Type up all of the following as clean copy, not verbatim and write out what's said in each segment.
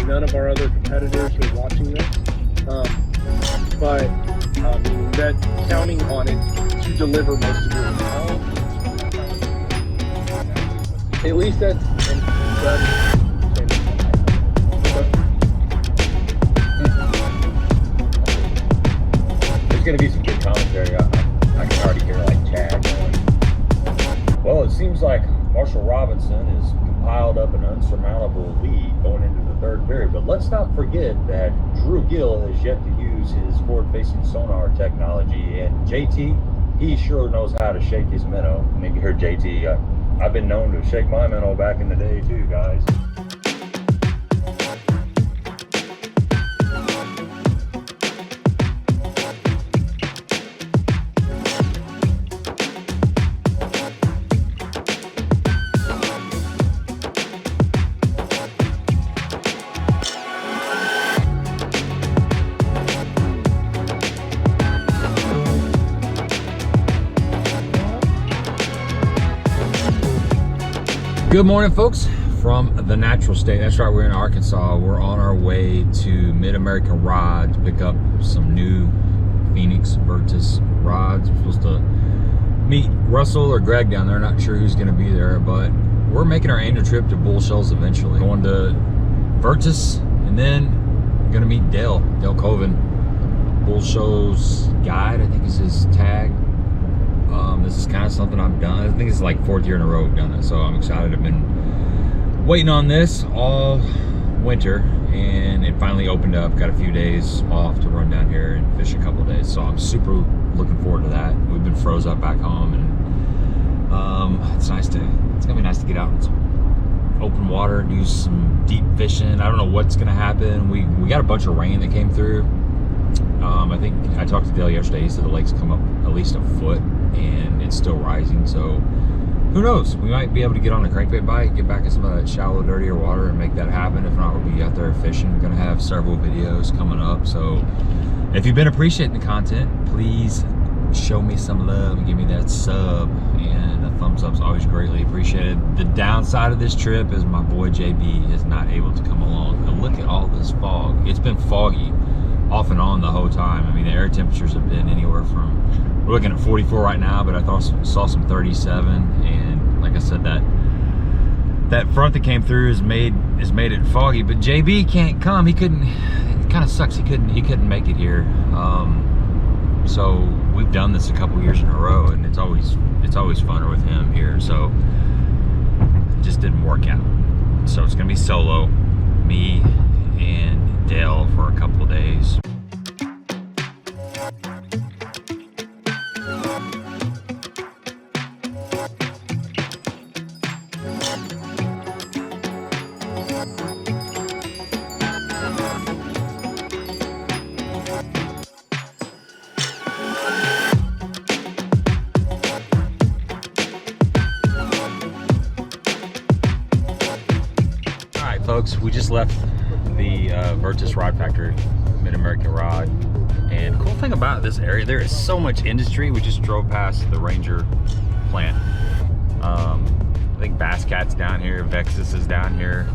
none of our other competitors are watching this. But I mean, that counting on it to deliver most of your call. At least that's There's going to be some good commentary. I can already hear like Chad going, well, it seems like Marshall Robinson has compiled up an unsurmountable lead going into the third period. But let's not forget that Drew Gill has yet to use his forward-facing sonar technology. And JT, he sure knows how to shake his minnow. And you hear JT, I've been known to shake my minnow back in the day too, guys. Good morning, folks, from the natural state. That's right, we're in Arkansas. We're on our way to Mid-American Rod to pick up some new Phoenix Virtus rods. We're supposed to meet Russell or Greg down there. Not sure who's going to be there, but we're making our annual trip to Bull Shoals eventually. Going to Virtus and then going to meet Dale Colvin. Bull Shoals guide, I think is his tag. This is kind of something I've done. I think it's like 4th year in a row I've done it, so I'm excited. I've been waiting on this all winter, and it finally opened up. Got a few days off to run down here and fish a couple of days, so I'm super looking forward to that. We've been froze up back home, and it's gonna be nice to get out in some open water, do some deep fishing. I don't know what's gonna happen. We got a bunch of rain that came through. I think I talked to Dale yesterday. He said the lake's come up at least a foot and it's still rising, so who knows, we might be able to get on a crankbait bite, get back in some of that shallow, dirtier water and make that happen. If not, we'll be out there fishing. We're gonna have several videos coming up, so if you've been appreciating the content, please show me some love and give me that sub, and a thumbs up is always greatly appreciated. The downside of this trip is my boy JB is not able to come along. And look at all this fog. It's been foggy off and on the whole time. I mean, the air temperatures have been anywhere from, we're looking at 44 right now, but I saw some 37, and like I said, that front that came through has made it foggy. But JB can't come. He couldn't. It kind of sucks. He couldn't make it here. So we've done this a couple years in a row, and it's always funner with him here. So it just didn't work out. So it's gonna be solo, me and Dale for a couple of days. All right, folks, we just left the Virtus Rod Factory, Mid-American Rod, and cool thing about this area, there is so much industry. We just drove past the Ranger plant. I think Bass Cat's down here, Vexus is down here.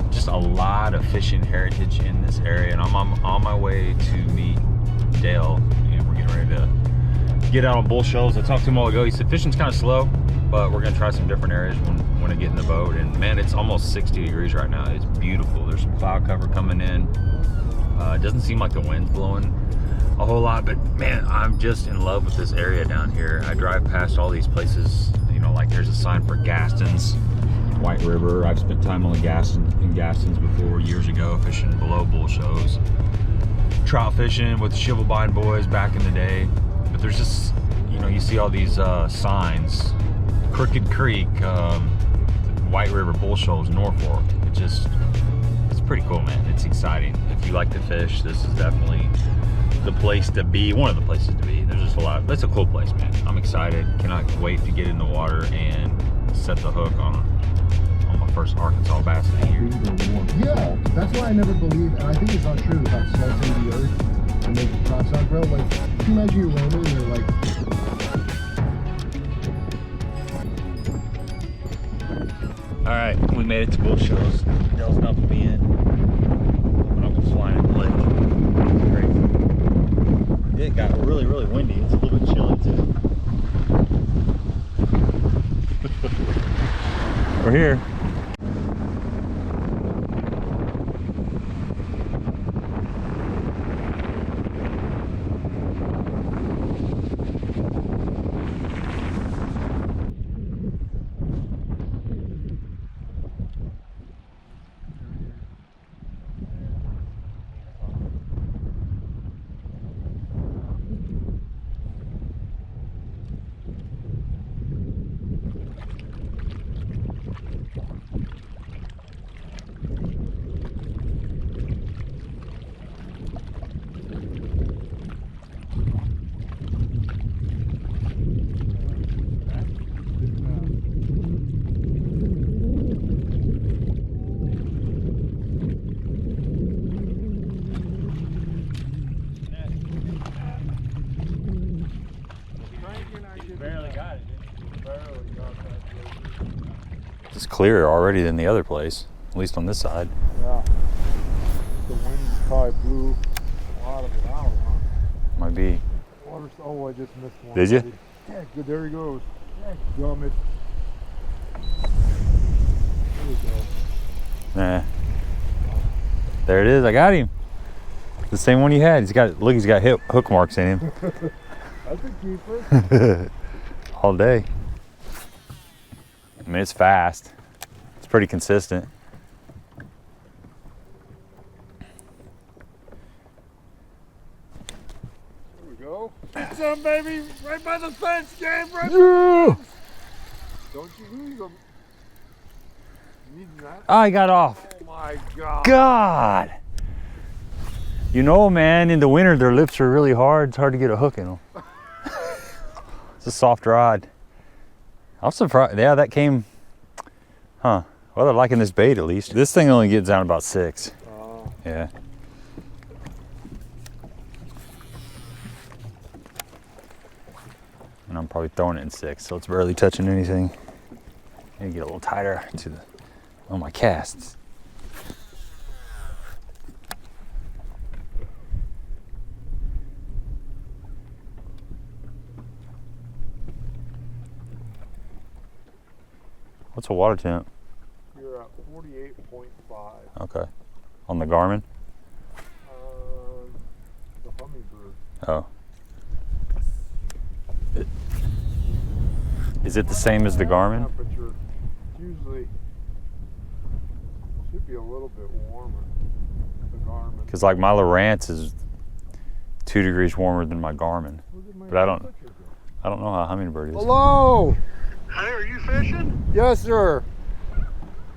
Just a lot of fishing heritage in this area, and I'm on my way to meet Dale, and we're getting ready to get out on Bull Shoals. I talked to him all ago. He said fishing's kind of slow, but we're gonna try some different areas when I get in the boat. And man, it's almost 60 degrees right now. It's beautiful. There's some cloud cover coming in. It doesn't seem like the wind's blowing a whole lot, but man, I'm just in love with this area down here. I drive past all these places, you know, like there's a sign for Gaston's, White River. I've spent time on the Gaston's before, years ago, fishing below Bull Shoals, trout fishing with the Shivelbein boys back in the day. But there's just, you know, you see all these signs, Crooked Creek, White River, Bull Shoals, Norfork. It's pretty cool, man. It's exciting. If you like to fish, this is definitely the place to be, one of the places to be. There's just a lot. It's a cool place, man. I'm excited. Cannot wait to get in the water and set the hook on my first Arkansas bass of the year. Yeah, that's why I never believed, and I think it's not true about salting the earth and making crops out, bro. Like, can you imagine you're roaming and you're like, all right, we made it to Bull Shoals. Dale's dumping me in. flying in the lake. Crazy. It got really, really windy. It's a little bit chilly too. We're here. It's clearer already than the other place, at least on this side. Yeah. The wind probably blew a lot of it out, huh? Might be. Water's, oh, I just missed one. Did you? Yeah, good. There he goes. Gummit. There we go. Nah. There it is. I got him. The same one you had. He's got. Look, he's got hook marks in him. That's a keeper. All day. I mean, it's fast. It's pretty consistent. There we go. Get some, baby. Right by the fence, Gabe. Right Yeah. Don't you lose them. You need that? Oh, he got off. Oh my God. God. You know, man, in the winter, their lips are really hard. It's hard to get a hook in them. It's a soft rod. I'm surprised. Yeah, that came, huh. Well, they're liking this bait at least. This thing only gets down about 6. Oh. Yeah. And I'm probably throwing it in 6, so it's barely touching anything. I need to get a little tighter to the, on my casts. What's a water temp? You're at 48.5. Okay. On the Garmin? The Hummingbird. Oh. Is it the same as the Garmin? Temperature. Usually should be a little bit warmer. The Garmin. Because like my Lowrance is 2 degrees warmer than my Garmin. But I don't know how Hummingbird is. Hello. Hey, are you fishing? Yes, sir.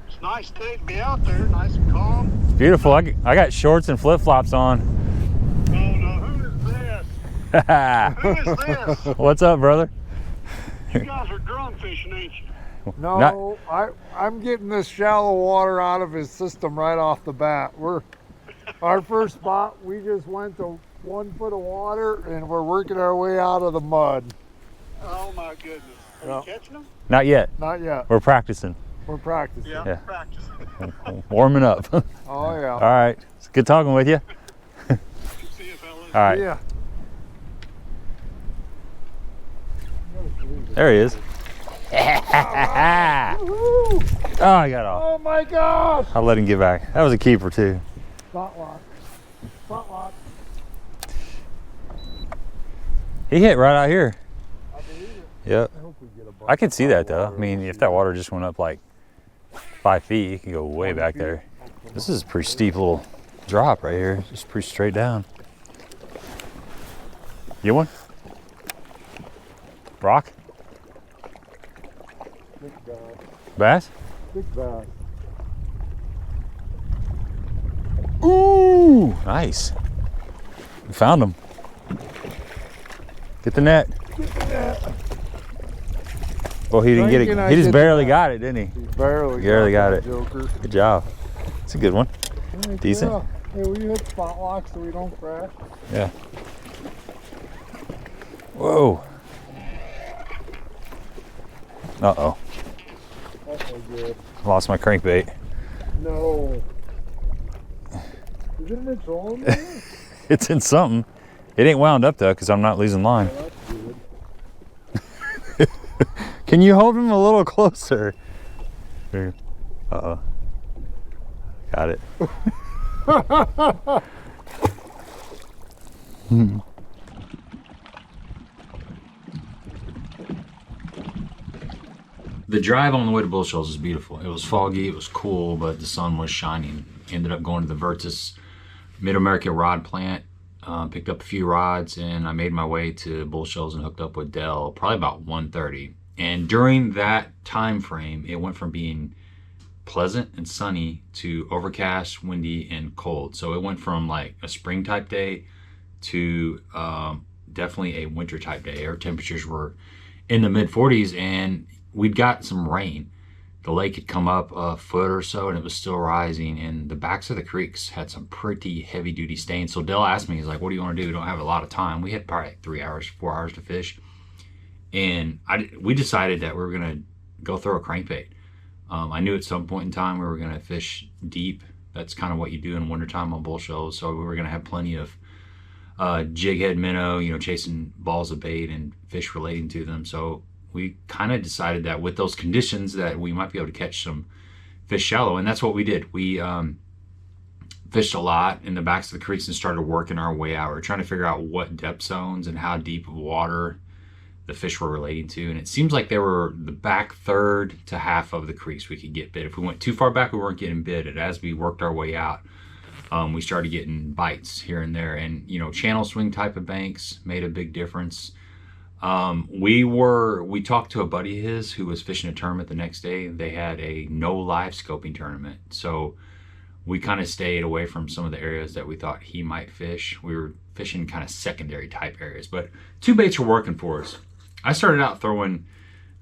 It's a nice day to be out there, nice and calm. It's beautiful. I got shorts and flip-flops on. Oh no, who is this? Who is this? What's up, brother? You guys are drum fishing, ain't you? No, I'm getting this shallow water out of his system right off the bat. Our first spot, we just went to 1 foot of water and we're working our way out of the mud. Oh my goodness. Are Yeah. you catching them? Not yet. Not yet. We're practicing. We're practicing. Yeah. Practice. Warming up. Oh yeah. All right. It's good talking with you. See you, fellas. All right. Yeah. There he is. Oh, I got off. Oh my gosh! I'll let him get back. That was a keeper too. Spot lock. Spot lock. He hit right out here. I believe it. Yep. I hope we get a bucket I could see of that though. I water. mean, if that water just went up like 5 feet, you could go way back there. This is a pretty steep little drop right here. Just pretty straight down. You one? Rock? Big bass. Bass? Big bass. Ooh, nice. We found him. Get the net. Well, he didn't get it. He just barely got it, didn't he? He barely got that it. Joker. Good job. It's a good one. Heck Decent. Yeah. Hey, will you hit spot lock so we don't crash? Yeah. Whoa. Uh-oh. That's no good. Lost my crankbait. No. Is it in its own there? It's in something. It ain't wound up though, because I'm not losing line. Oh, that's good. Can you hold him a little closer? Here. Uh-oh. Got it. The drive on the way to Bull Shoals is beautiful. It was foggy, it was cool, but the sun was shining. Ended up going to the Virtus Mid-America rod plant, picked up a few rods, and I made my way to Bull Shoals and hooked up with Dell probably about 1:30. And during that time frame, it went from being pleasant and sunny to overcast, windy, and cold. So it went from like a spring type day to definitely a winter type day. Air temperatures were in the mid 40s and we'd got some rain. The lake had come up a foot or so and it was still rising, and the backs of the creeks had some pretty heavy duty stains. So Dell asked me, he's like, what do you want to do? We don't have a lot of time. We had probably 3 hours, 4 hours to fish. And we decided that we were gonna go throw a crankbait. I knew at some point in time we were gonna fish deep. That's kind of what you do in wintertime on Bull Shoals. So we were gonna have plenty of jig head minnow, you know, chasing balls of bait and fish relating to them. So we kind of decided that with those conditions that we might be able to catch some fish shallow, and that's what we did. We fished a lot in the backs of the creeks and started working our way out. We're trying to figure out what depth zones and how deep of water the fish were relating to, and it seems like they were the back third to half of the creeks we could get bit. If we went too far back, we weren't getting bit, and as we worked our way out, we started getting bites here and there. And you know, channel swing type of banks made a big difference. We talked to a buddy of his who was fishing a tournament the next day. They had a no live scoping tournament, so we kind of stayed away from some of the areas that we thought he might fish. We were fishing kind of secondary type areas, but two baits were working for us. I started out throwing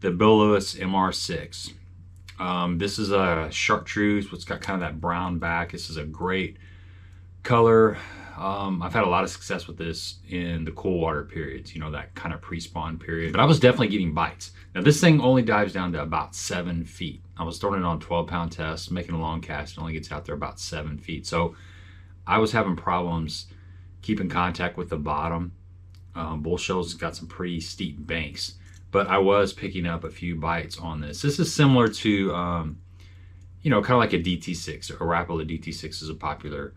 the Bill Lewis MR6. This is a chartreuse, it's got kind of that brown back. This is a great color. I've had a lot of success with this in the cool water periods, you know, that kind of pre-spawn period. But I was definitely getting bites. Now this thing only dives down to about 7 feet. I was throwing it on 12-pound tests, making a long cast. It only gets out there about 7 feet. So I was having problems keeping contact with the bottom. Bull Shoals has got some pretty steep banks, but I was picking up a few bites on this. This is similar to, you know, kind of like a DT6. A Rapala DT6 is a popular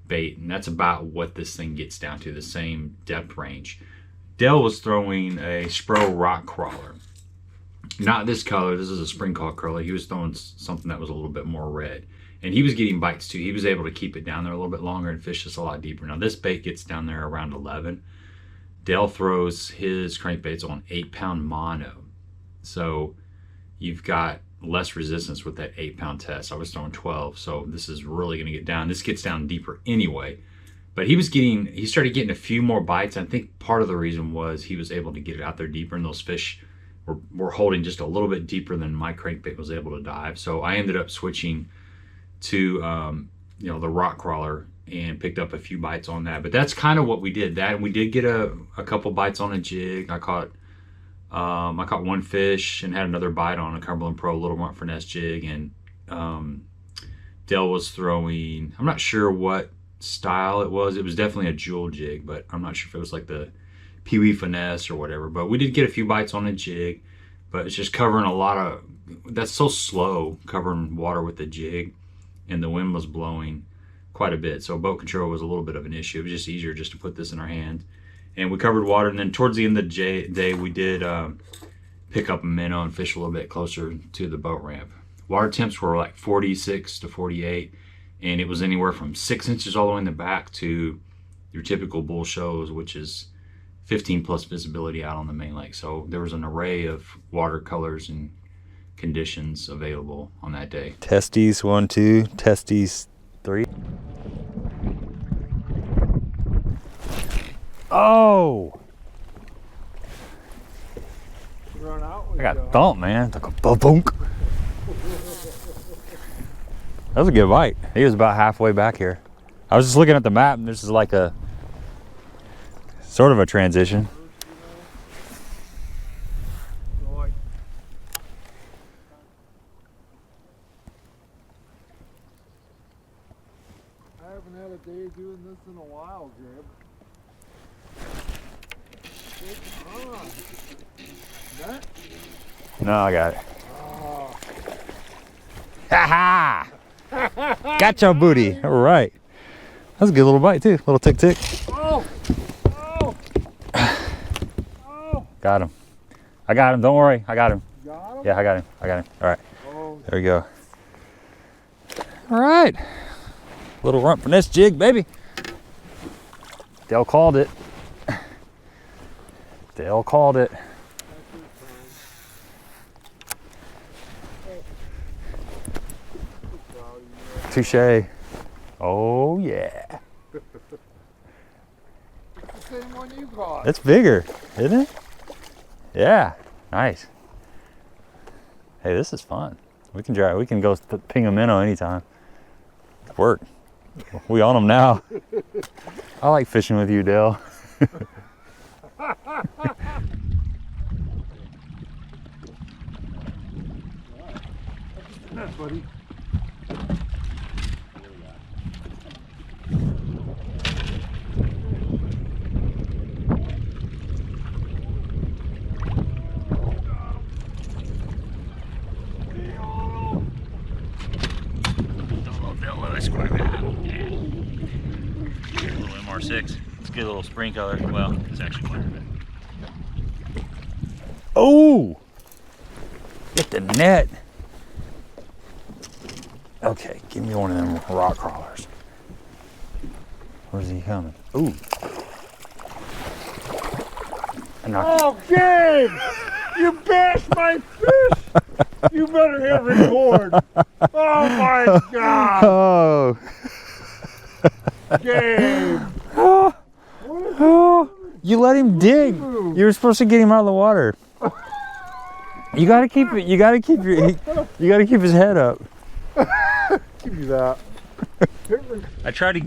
bait, and that's about what this thing gets down to, the same depth range. Dell was throwing a Spro rock crawler. Not this color, this is a spring call curler. He was throwing something that was a little bit more red. And he was getting bites too. He was able to keep it down there a little bit longer and fish this a lot deeper. Now this bait gets down there around 11. Dell throws his crankbaits on 8-pound mono. So you've got less resistance with that 8-pound test. I was throwing 12, so this is really gonna get down. This gets down deeper anyway. But he started getting a few more bites. I think part of the reason was he was able to get it out there deeper, and those fish were holding just a little bit deeper than my crankbait was able to dive. So I ended up switching to you know, the rock crawler and picked up a few bites on that. But that's kind of what we did. That, and we did get a couple bites on a jig. I caught one fish and had another bite on a Cumberland Pro Little Runt Finesse jig. And Dell was throwing, I'm not sure what style it was. It was definitely a jewel jig, but I'm not sure if it was like the Pee Wee Finesse or whatever. But we did get a few bites on a jig, but it's just covering a lot of, that's so slow, covering water with the jig, and the wind was blowing quite a bit. So boat control was a little bit of an issue. It was just easier just to put this in our hand. And we covered water, and then towards the end of the day, we did pick up a minnow and fish a little bit closer to the boat ramp. Water temps were like 46 to 48, and it was anywhere from 6 inches all the way in the back to your typical Bull Shoals, which is 15 plus visibility out on the main lake. So there was an array of watercolors and conditions available on that day. Testes 1, 2, testes 3. Oh! Run out. I got thumped, man. Like a ba-boonk. That was a good bite. He was about halfway back here. I was just looking at the map, and this is like a sort of a transition. I haven't had a day doing this in a while, Jib. Come on. That? No, I got it. Oh. Ha ha! Got your booty. All right. That's a good little bite too. Little tick tick. Oh! Oh! Oh! Got him. I got him. Don't worry. I got him. Got him? Yeah, I got him. I got him. All right. Oh. There we go. All right. Little rump from this jig, baby. Dale called it. Dale called it. Touche. Oh yeah. It's the same one you got. It's bigger, isn't it? Yeah. Nice. Hey, this is fun. We can try. We can go ping a minnow anytime. Work. We on them now. I like fishing with you, Dale. Buddy. Little MR6. Let's get a little spring color. Well, it's actually clear. Oh! Get the net. Okay, give me one of them rock crawlers. Where's he coming? Ooh. I knocked Oh, Gabe! You bashed my fish! You better hit record. Oh my God! Oh. Gabe! Oh. You let him dig. You were supposed to get him out of the water. You gotta keep it. You gotta keep your. You gotta keep his head up. Give me that. I tried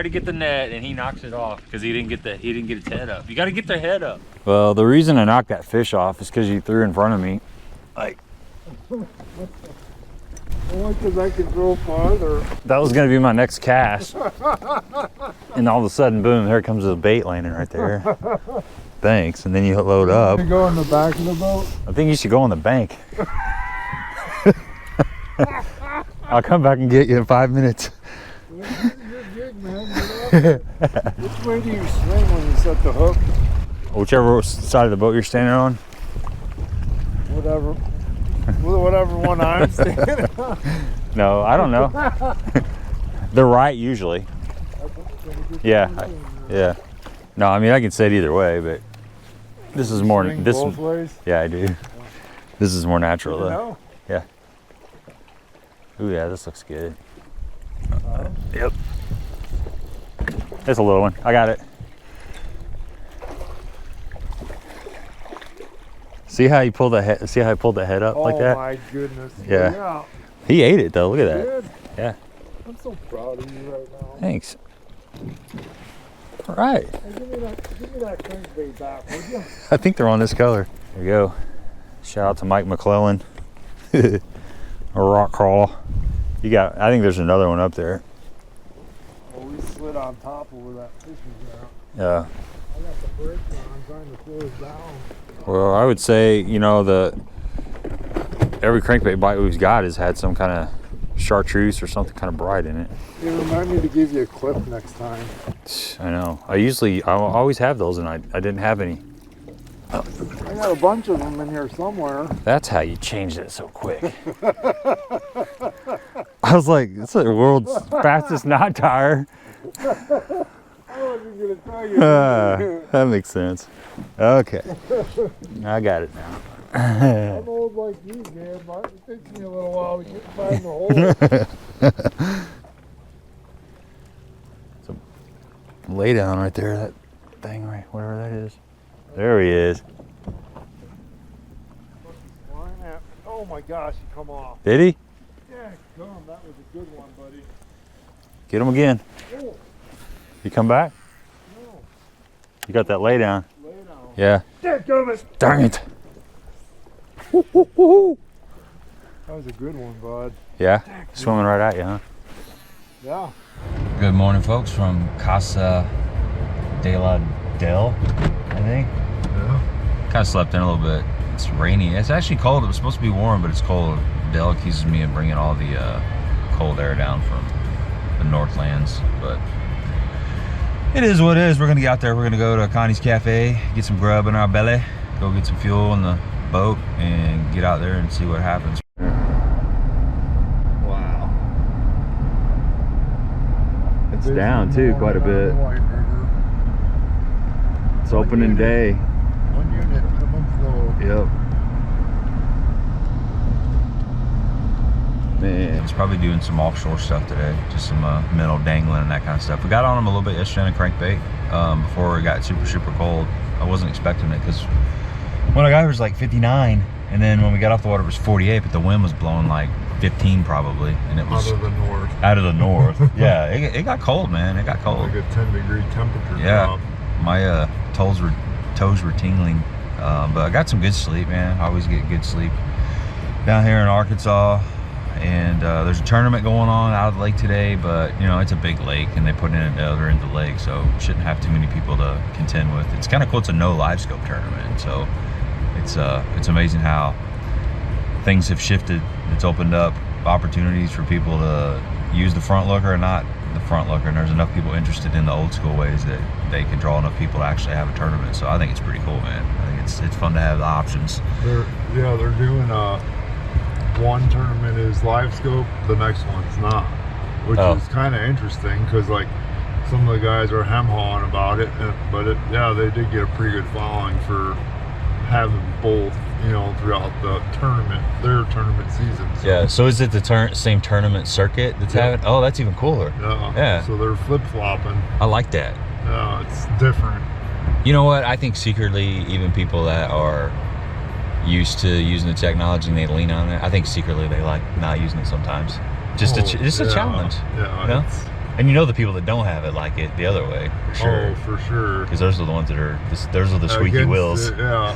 to get the net and he knocks it off because he didn't get its head up. You got to get their head up. Well, the reason I knocked that fish off is because you threw in front of me. Like, Only because I can throw farther. that was gonna be my next cast. And all of a sudden, boom, there comes a bait landing right there. Thanks, and then you load up. You go in the back of the boat? I think you should go on the bank. I'll come back and get you in 5 minutes. You're good, man. Which way do you swing when you set the hook? Whichever side of the boat you're standing on. Whatever one I'm standing on. No, I don't know. They're right usually. Yeah, yeah. No, I mean I can say it either way, but this is more. Swing This. both ways? Yeah, I do. This is more natural though. No. Yeah. Ooh, yeah, this looks good. Yep. It's a little one. I got it. See how he pulled the head? See how I pulled the head up like that? Oh my goodness. Yeah. He ate it though. Look at that. Good. Yeah. I'm so proud of you right now. Thanks. All right. Hey, give me that crankbait back, would you? I think they're on this color. There you go. Shout out to Mike McClellan. A rock crawl. You got, I think there's another one up there. Oh, we slid on top over that fishing ground. Yeah. I got the brake on. I'm trying to slow it down. Well, I would say, you know, every crankbait bite we've got has had some kind of chartreuse or something kind of bright in it. You remind me to give you a clip next time. I know. I always have those, and I didn't have any. I got a bunch of them in here somewhere. That's how you changed it so quick. I was like, it's the world's fastest knot tire. I wasn't gonna tell you. That makes sense. Okay. I got it now. I'm old like you, man, but it takes me a little while to find the hole. So, lay down right there, that thing, right, whatever that is. There he is. Oh my gosh, he come off. Did he? Yeah, come. That was a good one, buddy. Get him again. Oh, You come back? no. You got that lay down. Lay down. Yeah. Dadgummit. Darn it. That was a good one, bud. Yeah? Swimming right at you, huh? Yeah. Good morning, folks, from Casa de la Del, I think. Yeah. Kind of slept in a little bit. It's rainy. It's actually cold. It was supposed to be warm, but it's cold. Del accuses me of bringing all the cold air down from the Northlands, but it is what it is. We're gonna get out there. We're gonna go to Connie's Cafe, get some grub in our belly, go get some fuel in the boat, and get out there and see what happens. Wow. It's down too quite a bit. It's opening day. 1 unit minimum flow. Yep. Man, it's probably doing some offshore stuff today, just some minnow dangling and that kind of stuff. We got on them a little bit yesterday in a crankbait before it got super cold. I wasn't expecting it because when I got here it was like 59, and then when we got off the water it was 48, but the wind was blowing like 15 probably, and it was Out of the north. Out of the north. Yeah, it got cold, man. It got cold. Like a 10-degree temperature Yeah, drop. my toes were tingling, but I got some good sleep, man. I always get good sleep down here in Arkansas. And there's a tournament going on out of the lake today, but you know, it's a big lake and they put in another in the lake, so shouldn't have too many people to contend with. It's kind of cool. It's a no live scope tournament, so it's amazing how things have shifted. It's opened up opportunities for people to use the front looker and not the front looker, and there's enough people interested in the old school ways that they can draw enough people to actually have a tournament. So I think it's pretty cool, man. I think it's fun to have the options. They're doing one tournament is live scope, the next one's not, which is kind of interesting because like some of the guys are hem-hawing about it, but they did get a pretty good following for having both, you know, throughout their tournament season. So. Yeah, so is it the same tournament circuit that's having? Oh, that's even cooler. Yeah. So they're flip-flopping. I like that. Yeah, it's different. You know what? I think secretly, even people that are used to using the technology and they lean on it, I think secretly they like not using it sometimes. Just a challenge. Yeah. You know? And you know the people that don't have it like it the other way, for sure. Oh, for sure. Because those are the ones that are, those are the squeaky wheels. Yeah.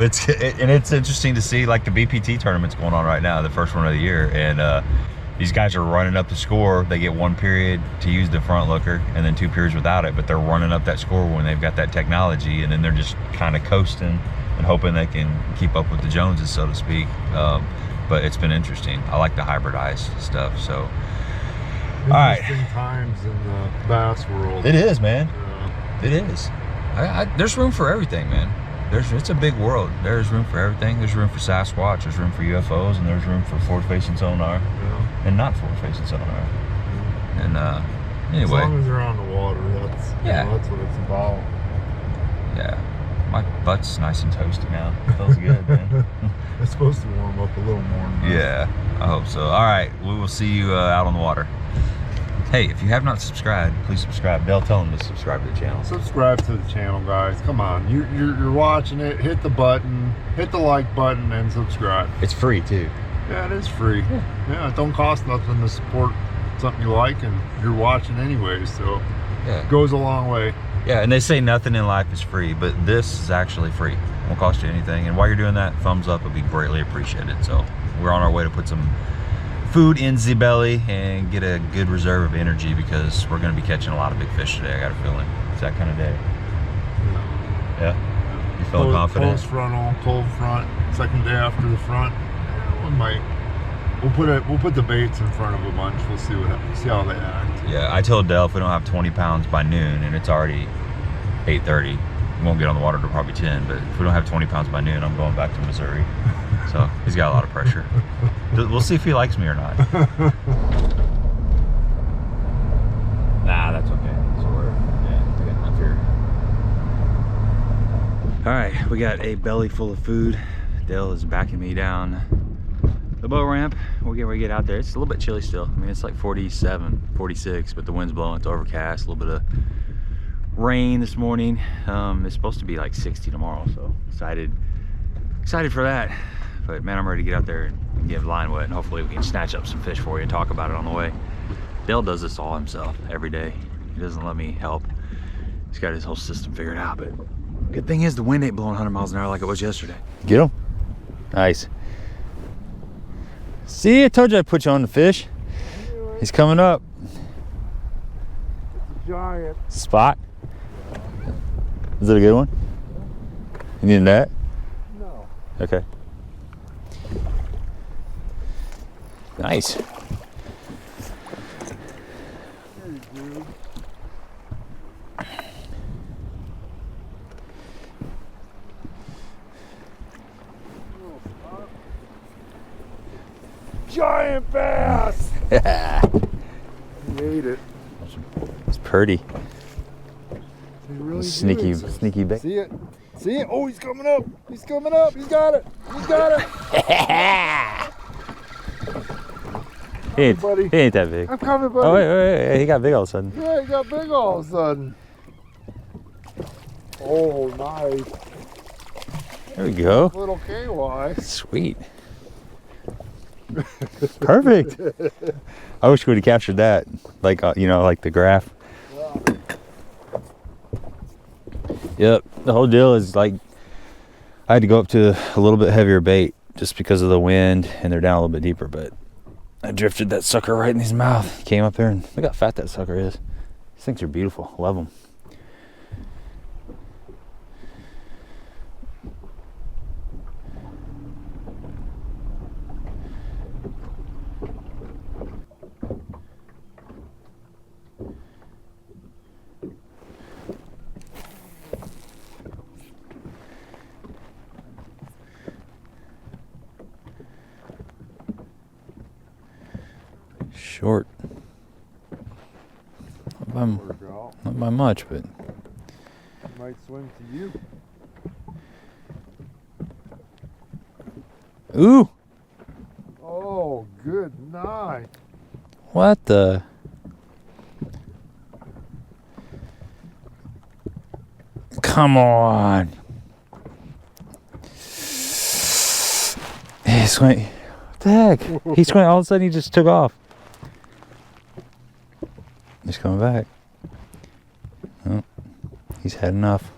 And it's interesting to see like the BPT tournaments going on right now, the first one of the year, and these guys are running up the score. They get 1 period to use the front looker and then 2 periods without it, but they're running up that score when they've got that technology, and then they're just kind of coasting and hoping they can keep up with the Joneses, so to speak. But it's been interesting. I like the hybridized stuff. So, all right. Interesting times in the bass world. It is, man. Yeah. It is. There's room for everything, man. It's a big world. There's room for everything. There's room for Sasquatch. There's room for UFOs, and there's room for forward-facing sonar, and not forward-facing sonar. And anyway, as long as they're on the water, that's that's what it's about. Yeah. My butt's nice and toasty now. It feels good, man. It's supposed to warm up a little more. Yeah, I hope so. All right, we will see you out on the water. Hey, if you have not subscribed, please subscribe. Dale, tell them to subscribe to the channel. Subscribe to the channel, guys. Come on, you're watching it. Hit the button, hit the like button, and subscribe. It's free too. Yeah, it is free. Yeah, it don't cost nothing to support something you like, and you're watching anyways, so it goes a long way. Yeah, and they say nothing in life is free, but this is actually free. It won't cost you anything. And while you're doing that, thumbs up would be greatly appreciated. So we're on our way to put some food in the belly and get a good reserve of energy, because we're going to be catching a lot of big fish today. I got a feeling it's that kind of day. Yeah. You feeling confident? Close frontal, cold front, second day after the front. We'll put the baits in front of a bunch. We'll see how they act. Yeah, I told Dale if we don't have 20 pounds by noon, and it's already 8:30, we won't get on the water till probably 10, but if we don't have 20 pounds by noon, I'm going back to Missouri. So he's got a lot of pressure. We'll see if he likes me or not. Nah, that's okay. So we got enough here. All right, we got a belly full of food. Dale is backing me down the boat ramp. We'll get ready to get out there. It's a little bit chilly still. I mean, it's like 47, 46, but the wind's blowing. It's overcast. A little bit of rain this morning. It's supposed to be like 60 tomorrow, so excited for that. But man, I'm ready to get out there and get line wet, and hopefully we can snatch up some fish for you and talk about it on the way. Dale does this all himself every day. He doesn't let me help. He's got his whole system figured out, but good thing is the wind ain't blowing 100 miles an hour like it was yesterday. Get him. Nice. See, I told you I'd put you on the fish. He's coming up. giant. Spot? Is it a good one? You need a net? No. Okay. Nice. Hey, dude. Giant bass! He ate it. It's pretty. He really Sneaky, did. sneaky bait. See it? See it? Oh, he's coming up. He's coming up. He's got it. He's got it. He ain't, buddy. he ain't that big. I'm coming, buddy. Oh, wait, he got big all of a sudden. Yeah, he got big all of a sudden. Oh, nice. There we go. Little KY. Sweet. Perfect. I wish we would have captured that. Like, you know, like the graph. Yep. The whole deal is like, I had to go up to a little bit heavier bait just because of the wind and they're down a little bit deeper, but I drifted that sucker right in his mouth. He came up there and look how fat that sucker is. These things are beautiful. Love them. Short. Not by much, but Might swim to you. ooh, Oh, good night. what the? Come on. He swam. What the heck? He swam. All of a sudden, he just took off. He's coming back. Oh, he's had enough.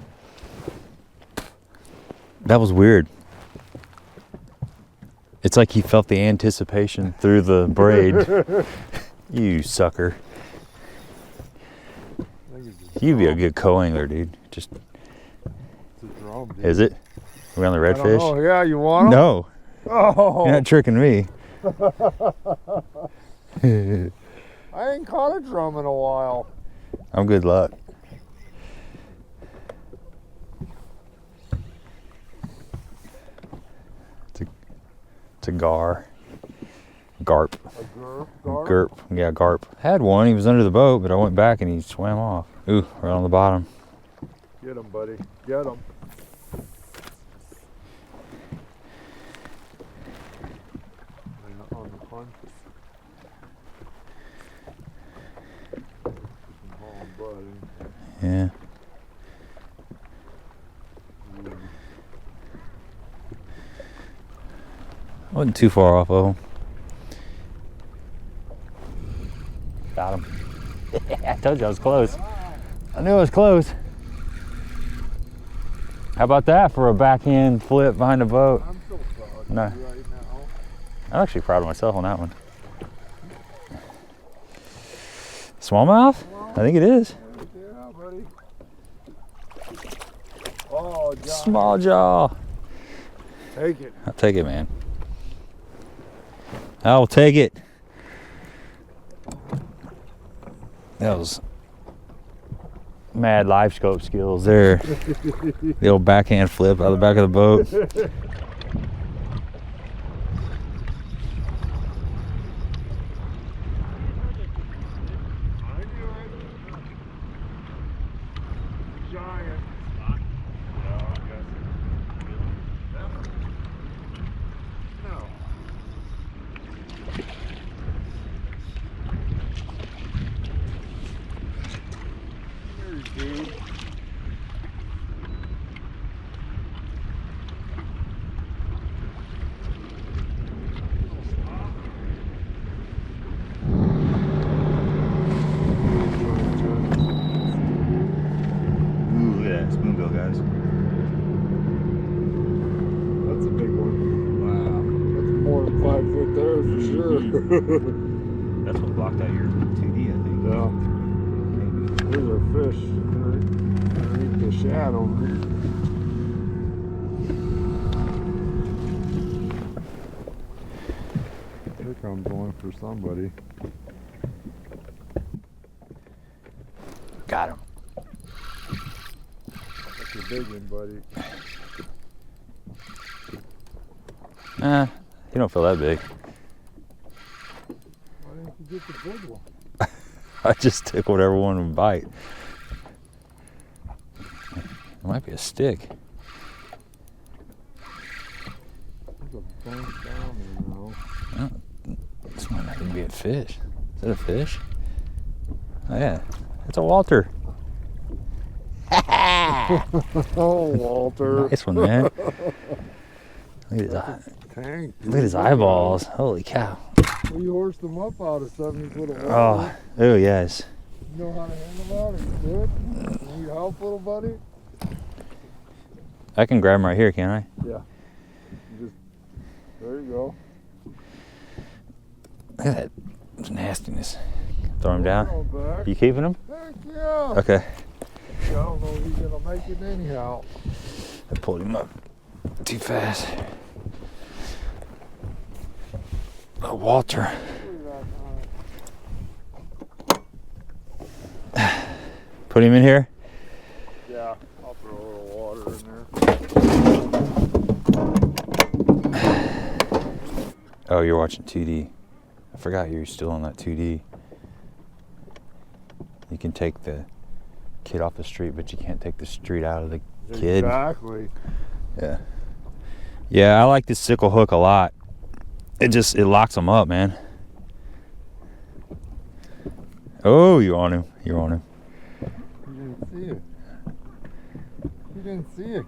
That was weird. It's like he felt the anticipation through the braid. You sucker. You'd be a good co-angler, dude. Just. It's a drum, dude. Is it? Are we on the redfish? Oh, yeah, you want 'em? No, Oh, you're not tricking me. I ain't caught a drum in a while. I'm good luck. It's a gar. Garp. A gerp, garp. Gerp. Yeah, garp. Had one. He was under the boat, but I went back and he swam off. Ooh, right on the bottom. Get him, buddy. Get him. On the punch. Oh, buddy. Yeah. Wasn't too far off of him. Got him. I told you I was close. I knew I was close. How about that for a backhand flip behind the boat? I'm so proud No. of you right now. I'm actually proud of myself on that one. Smallmouth? I think it is. Yeah, buddy. Oh, John. Small jaw. Take it. I'll take it, man. I'll take it. That was mad live scope skills there. The old backhand flip out of the back of the boat. Giant. No. Here, dude. Ooh, look at that spoonbill, guys. That's a big one. Wow. That's more than 5 foot there for sure. That's what blocked out your 2D, I think. Yeah. Maybe. There's a fish underneath the shadow over here. Here comes one for somebody. Got him. That's a big one, buddy. He don't feel that big. Why didn't you get the big one? I just took whatever one would bite. It might be a stick. There's a bunch down there, you know. Oh, this might not even be a fish. Is that a fish? Oh yeah, it's a Walter. Oh, Walter. Nice one, man. Look at his, Tank, look at his eyeballs. Holy cow. We horsed them up out of 70 foot of water. Oh yes. You know how to handle that? Are you good? Need help, little buddy? I can grab him right here, can't I? Yeah. Just, there you go. Look at that nastiness. Throw him down. Go back. You keeping him? Heck yeah. Okay. I don't know if he's gonna make it anyhow. I pulled him up too fast. Oh, Walter. Put him in here? Yeah, I'll throw a little water in there. Oh, you're watching 2D. I forgot you're still on that 2D. You can take the kid off the street, but you can't take the street out of the kid. Exactly. Yeah. Yeah, I like this sickle hook a lot. It locks them up, man. Oh, you're on him. You're on him. You didn't see it. You didn't see it.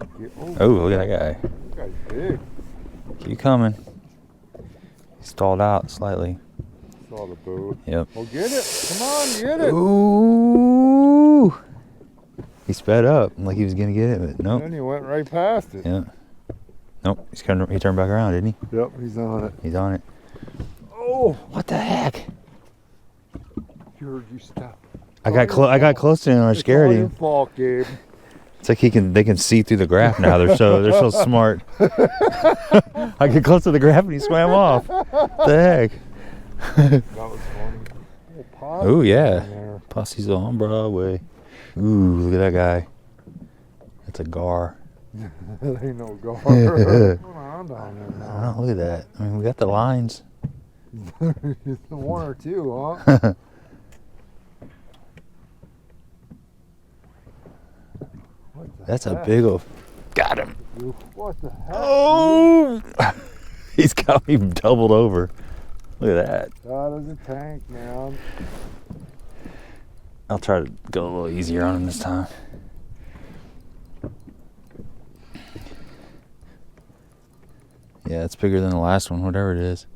Oh, look at that guy. That guy's big. Keep coming. He stalled out slightly. Saw the boat. Yep. Well, get it. Come on, get it. Ooh. He sped up like he was gonna get it, but nope. Then he went right past it. Yeah. Nope. He turned back around, didn't he? Yep, he's on it. He's on it. Oh, What the heck? you heard you stop. I got close to him and I scared It's all your him. fault, Gabe. It's like they can see through the graph now. They're so smart. I get close to the graph and he swam off. What the heck? That was funny. Oh yeah. in there. Posse's on Broadway. Ooh, look at that guy. That's a gar. That ain't no gar. What's going on down there now? Oh, look at that. I mean, we got the lines. Just one or two, huh? What the That's a heck? big old. Got him. What the heck? Oh! He's got me doubled over. Look at that. That is a tank, man. I'll try to go a little easier on him this time. Yeah, it's bigger than the last one, whatever it is.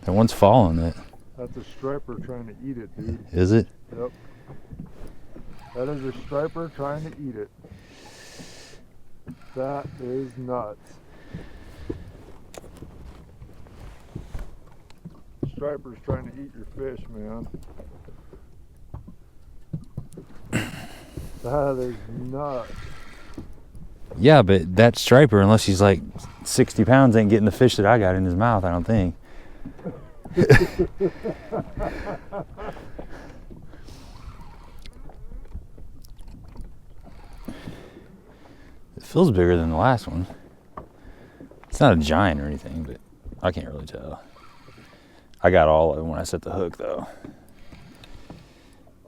That one's falling. That's a striper trying to eat it, dude. Is it? Yep. That is a striper trying to eat it. That is nuts. Striper's trying to eat your fish, man. That is nuts. Yeah, but that striper, unless he's like 60 pounds, ain't getting the fish that I got in his mouth, I don't think. It feels bigger than the last one. It's not a giant or anything, but I can't really tell. I got all of it when I set the hook, though.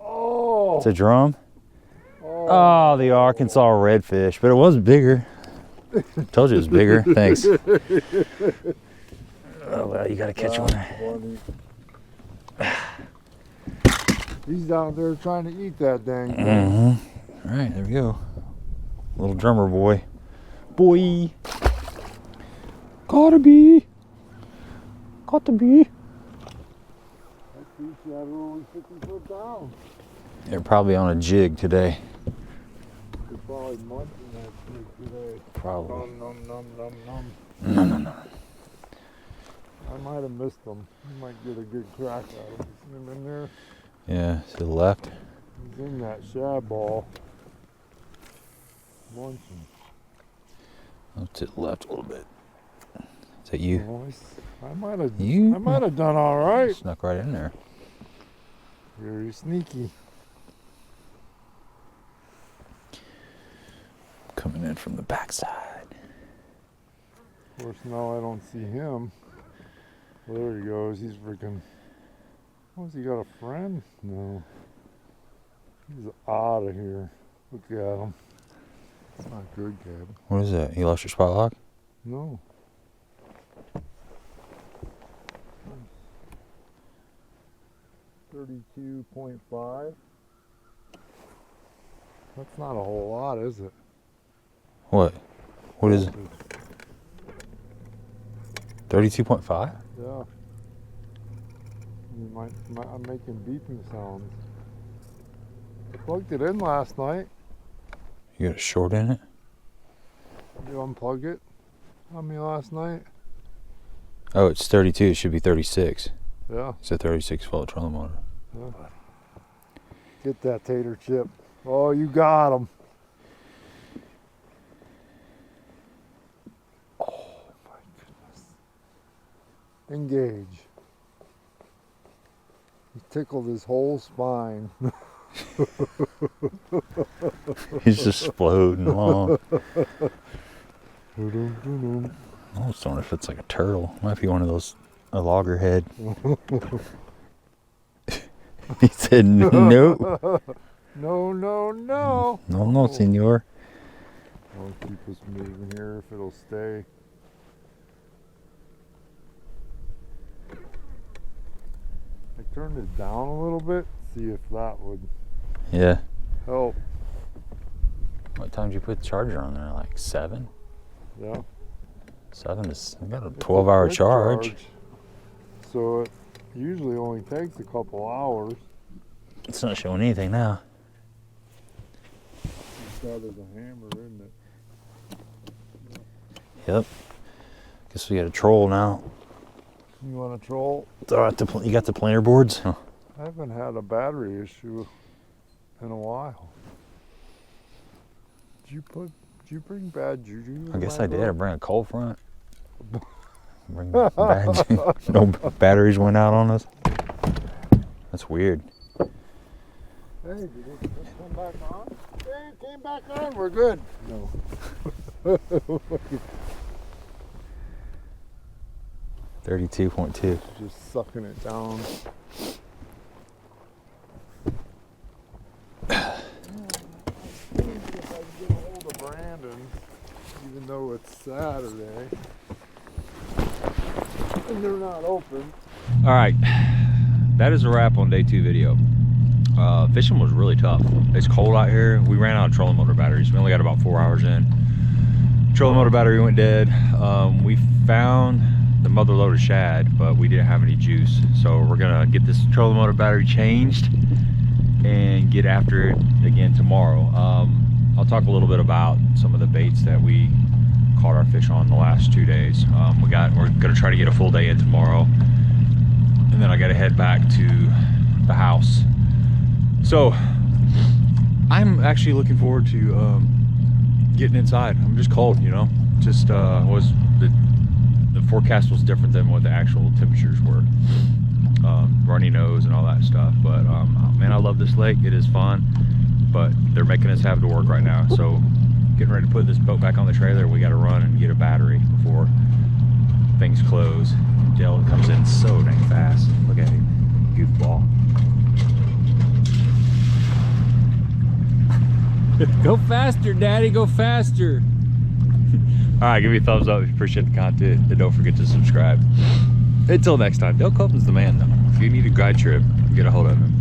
Oh! It's a drum. Oh, the Arkansas redfish, but it was bigger. Told you it was bigger. Thanks. Oh, well, you got to catch one. He's out there trying to eat that dang thing. Mm-hmm. All right, there we go. Little drummer boy. Boy. Gotta be. Got to be. That fish had only 50 foot down. They're probably on a jig today. They're probably munching that fish today. Probably. Nom, nom, nom, nom, nom. No. I might have missed them. You might get a good crack at them. See them in there? Yeah, to the left. He's in that shad ball. Munching. Up to the left a little bit. Is that you? Nice. I might have You? I might have done all right. Snuck right in there. Very sneaky. Coming in from the backside. Of course, now I don't see him. Well, there he goes. He's freaking. Oh, has he got a friend? No. He's out of here. Look at him. It's not good, Gab. What is that? You lost your spot lock? No. $32.5. That's not a whole lot, is it? What? What is it? 32.5? Yeah. I'm making beeping sounds. I plugged it in last night. You got a short in it? You unplug it on me last night? Oh, it's 32. It should be 36. Yeah. It's a 36 volt trolling motor. Yeah. Get that tater chip. Oh, you got him. Oh my goodness. Engage. He tickled his whole spine. He's just floating along. Doo-doo-doo-doo. I almost wonder if it's like a turtle. Might be one of those, a loggerhead. He said, no. No, no, no. No, no, senor. I'll keep us moving here if it'll stay. I turned it down a little bit, see if that would Yeah. help. What time did you put the charger on there? Like 7? Yeah. 7 is, I got a It's a 12-hour quick charge. So it usually only takes a couple hours. It's not showing anything now. It's out of the hammer, isn't it? Yep. Guess we got a troll now. You want to troll? All right, you got the planer boards? Huh. I haven't had a battery issue in a while. Did you bring bad juju? I guess I did. I bring a cold front. Bring bad, no batteries went out on us. That's weird. Hey, did it come back on? Hey, it came back on. We're good. No. 32.2. Just sucking it down. See if I can get a hold of Brandon, even though it's Saturday and they're not open. All right, that is a wrap on day 2 video. Fishing was really tough. It's cold out here. We ran out of trolling motor batteries. We only got about 4 hours in. Trolling motor battery went dead. We found the mother load of shad, but we didn't have any juice. So we're gonna get this trolling motor battery changed and get after it again tomorrow. I'll talk a little bit about some of the baits that we caught our fish on the last 2 days. We're gonna try to get a full day in tomorrow, and then I gotta head back to the house. So I'm actually looking forward to getting inside. I'm just cold, you know. Just the forecast was different than what the actual temperatures were. Runny nose and all that stuff. But man, I love this lake. It is fun, but they're making us have to work right now. So getting ready to put this boat back on the trailer. We got to run and get a battery before things close. Dale comes in so dang fast. Look at him, goofball. Go faster, Daddy, go faster. All right, give me a thumbs up if you appreciate the content, and don't forget to subscribe. Until next time, Dale Colvin's the man, though. If you need a guide trip, get a hold of him.